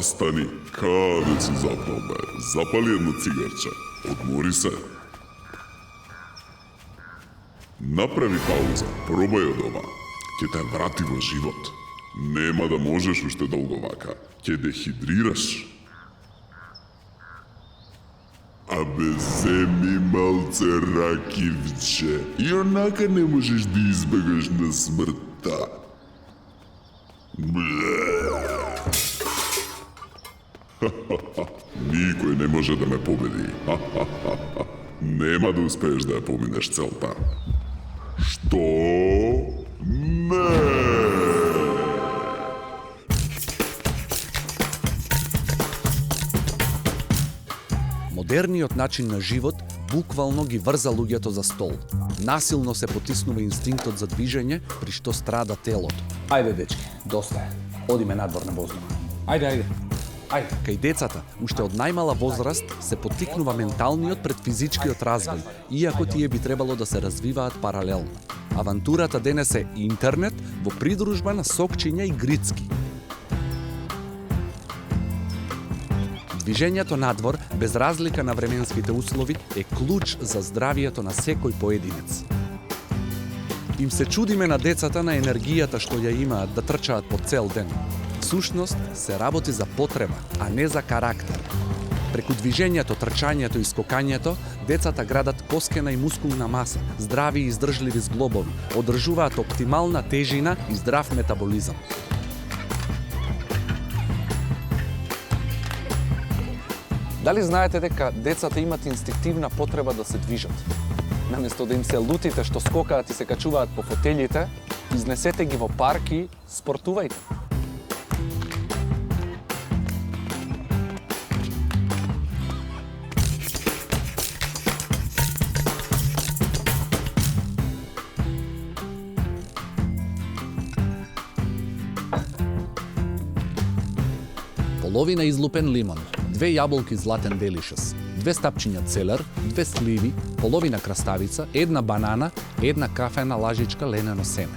Застани, каде си запнал бе? Запали едно цигарче. Одмори се. Направи пауза, пробај од ова. Ќе те врати во живот. Нема да можеш уште долго вака. Ќе дехидрираш. Абе, земи малце ракивче. И онака не можеш да избегаш на смртта. Никој не може да ме победи. Нема да успееш да ја поминеш целта. Што? Не! Модерниот начин на живот буквално ги врза луѓето за стол. Насилно се потиснува инстинктот за движење, при што страда телото. Ајде, дечки, доста е. Одиме надвор на воздух. Ајде. Кај децата, уште од најмала возраст, се поттикнува менталниот пред физичкиот развој, иако тие би требало да се развиваат паралелно. Авантурата денес е интернет во придружба на сокчиња и грицки. Движењето надвор, без разлика на временските услови, е клуч за здравието на секој поединец. Им се чудиме на децата на енергијата што ја имаат да трчаат по цел ден. Всушност се работи за потреба, а не за карактер. Преку движењето, трчањето и скокањето, децата градат коскена и мускулна маса, здрави и издржливи зглобови, одржуваат оптимална тежина и здрав метаболизам. Дали знаете дека децата имат инстинктивна потреба да се движат? Наместо да им се лутите што скокаат и се качуваат по фотелите, изнесете ги во парк и спортувајте. Половина излупен лимон, 2 јаболки златен делишес, 2 стапчиња целер, 2 сливи, половина краставица, 1 банана, 1 кафена лажичка ленено семе.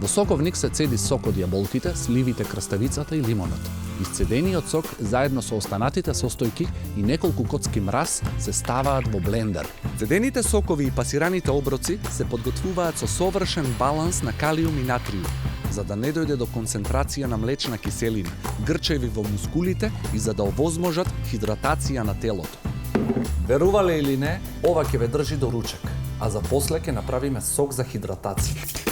Во соковник се цеди сок од јаболките, сливите, краставицата и лимонот. Исцедениот сок заедно со останатите состојки и неколку коцки мраз се ставаат во блендер. Цедените сокови и пасираните оброци се подготвуваат со совршен баланс на калиум и натриум, за да не дојде до концентрација на млечна киселина, грчеви во мускулите и за да овозможат хидратација на телото. Верувале или не, ова ќе ве држи до ручек, а за после ќе направиме сок за хидратација.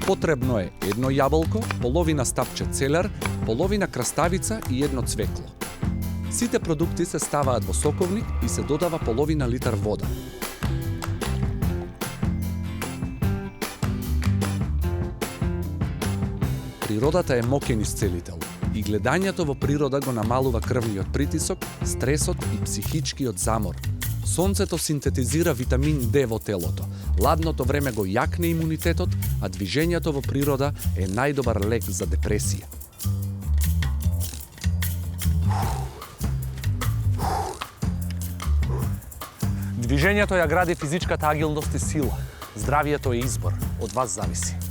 Потребно е 1 јаболко, половина стапче целер, половина краставица и 1 цвекло. Сите продукти се ставаат во соковник и се додава половина литар вода. Природата е моќен исцелител и гледањето во природа го намалува крвниот притисок, стресот и психичкиот замор. Сонцето синтетизира витамин D во телото, ладното време го јакне имунитетот, а движењето во природа е најдобар лек за депресија. Движењето ја гради физичката агилност и сила. Здравието е избор, од вас зависи.